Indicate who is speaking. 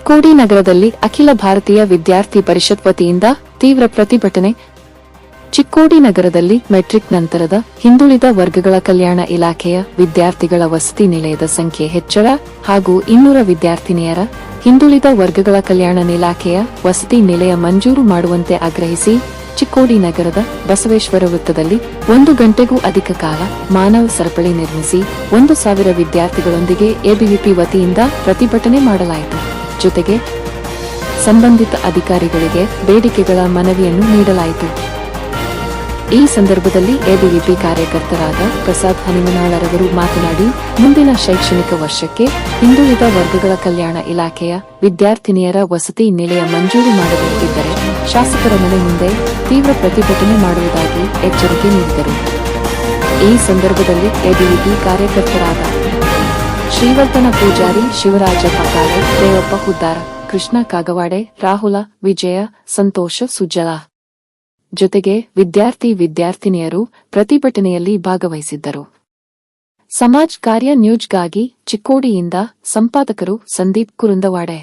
Speaker 1: ಚಿಕ್ಕೋಡಿ ನಗರದಲ್ಲಿ ಅಖಿಲ ಭಾರತೀಯ ವಿದ್ಯಾರ್ಥಿ ಪರಿಷತ್ ವತಿಯಿಂದ ತೀವ್ರ ಪ್ರತಿಭಟನೆ. ಚಿಕ್ಕೋಡಿ ನಗರದಲ್ಲಿ ಮೆಟ್ರಿಕ್ ನಂತರದ ಹಿಂದುಳಿದ ವರ್ಗಗಳ ಕಲ್ಯಾಣ ಇಲಾಖೆಯ ವಿದ್ಯಾರ್ಥಿಗಳ ವಸತಿ ನಿಲಯದ ಸಂಖ್ಯೆ ಹೆಚ್ಚಳ ಹಾಗೂ 200 ವಿದ್ಯಾರ್ಥಿನಿಯರ ಹಿಂದುಳಿದ ವರ್ಗಗಳ ಕಲ್ಯಾಣ ಇಲಾಖೆಯ ವಸತಿ ನಿಲಯ ಮಂಜೂರು ಮಾಡುವಂತೆ ಆಗ್ರಹಿಸಿ ಚಿಕ್ಕೋಡಿ ನಗರದ ಬಸವೇಶ್ವರ ವೃತ್ತದಲ್ಲಿ 1 ಗಂಟೆಗೂ ಅಧಿಕ ಕಾಲ ಮಾನವ ಸರಪಳಿ ನಿರ್ಮಿಸಿ 1,000 ವಿದ್ಯಾರ್ಥಿಗಳೊಂದಿಗೆ ಎಬಿವಿಪಿ ವತಿಯಿಂದ ಪ್ರತಿಭಟನೆ ಮಾಡಲಾಯಿತು. ಜೊತೆಗೆ ಸಂಬಂಧಿತ ಅಧಿಕಾರಿಗಳಿಗೆ ಬೇಡಿಕೆಗಳ ಮನವಿಯನ್ನು ನೀಡಲಾಯಿತು. ಈ ಸಂದರ್ಭದಲ್ಲಿ ಎಬಿವಿಪಿ ಕಾರ್ಯಕರ್ತರಾದ ಪ್ರಸಾದ್ ಹನಿಮನಾಳರವರು ಮಾತನಾಡಿ, ಮುಂದಿನ ಶೈಕ್ಷಣಿಕ ವರ್ಷಕ್ಕೆ ಹಿಂದುಳಿದ ವರ್ಗಗಳ ಕಲ್ಯಾಣ ಇಲಾಖೆಯ ವಿದ್ಯಾರ್ಥಿನಿಯರ ವಸತಿ ನಿಲಯ ಮಂಜೂರು ಮಾಡಬೇಕಿದ್ದರೆ ಶಾಸಕರ ಮನೆ ಮುಂದೆ ತೀವ್ರ ಪ್ರತಿಭಟನೆ ಮಾಡುವುದಾಗಿ ಎಚ್ಚರಿಕೆ ನೀಡಿದರು. ಈ ಸಂದರ್ಭದಲ್ಲಿ ಎಬಿವಿಪಿ ಕಾರ್ಯಕರ್ತರಾದ ಶ್ರೀವರ್ಧನ ಪೂಜಾರಿ, ಶಿವರಾಜ ಪಕಾರೆ, ದೇವಪ್ಪ ಹುದ್ದಾರ, ಕೃಷ್ಣ ಕಾಗವಾಡೆ, ರಾಹುಲ, ವಿಜಯ, ಸಂತೋಷ ಸುಜ್ಜಲಾ ಜೊತೆಗೆ ವಿದ್ಯಾರ್ಥಿನಿಯರು ಪ್ರತಿಭಟನೆಯಲ್ಲಿ ಭಾಗವಹಿಸಿದ್ದರು. ಸಮಾಜ್ ಕಾರ್ಯ ನ್ಯೂಸ್ಗಾಗಿ ಚಿಕ್ಕೋಡಿಯಿಂದ ಸಂಪಾದಕರು ಸಂದೀಪ್ ಕುರುಂದವಾಡೆ.